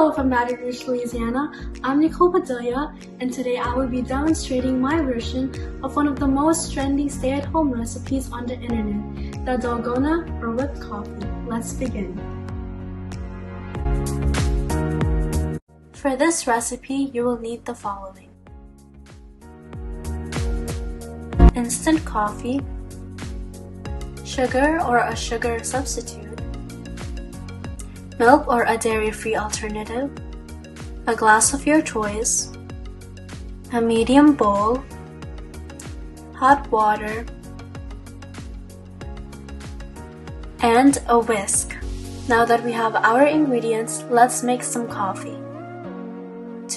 Hello from Baton Rouge, Louisiana. I'm Nicole Padilla, and today I will be demonstrating my version of one of the most trending stay-at-home recipes on the internet, the Dalgona or whipped coffee. Let's begin. For this recipe, you will need the following: instant coffee, sugar or a sugar substitute, milk or a dairy-free alternative, a glass of your choice, a medium bowl, hot water, and a whisk. Now that we have our ingredients, let's make some coffee.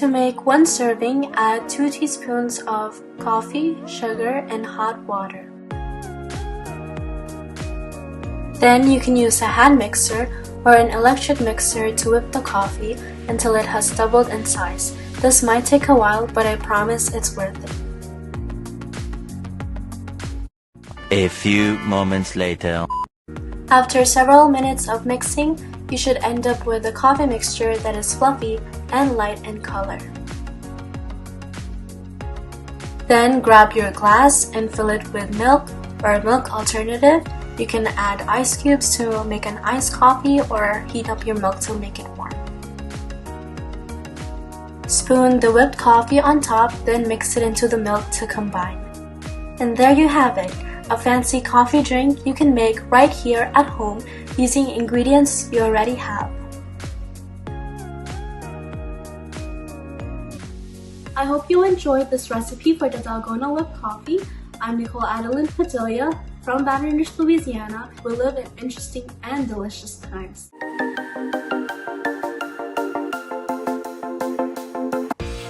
To make one serving, add 2 teaspoons of coffee, sugar, and hot water. Then you can use a hand mixer or an electric mixer to whip the coffee until it has doubled in size. This might take a while, but I promise it's worth it. A few moments later. After several minutes of mixing, you should end up with a coffee mixture that is fluffy and light in color. Then grab your glass and fill it with milk or a milk alternative. You can add ice cubes to make an iced coffee or heat up your milk to make it warm. Spoon the whipped coffee on top, then mix it into the milk to combine. And there you have it, a fancy coffee drink you can make right here at home using ingredients you already have. I hope you enjoyed this recipe for the Dalgona whipped coffee. I'm Nicole Padilla from Baton Rouge, Louisiana. We live in interesting and delicious times.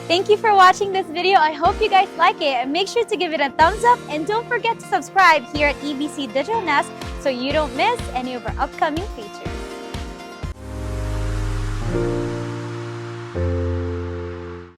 Thank you for watching this video. I hope you guys like it, and make sure to give it a thumbs up, and don't forget to subscribe here at EBC Digital Nest so you don't miss any of our upcoming features.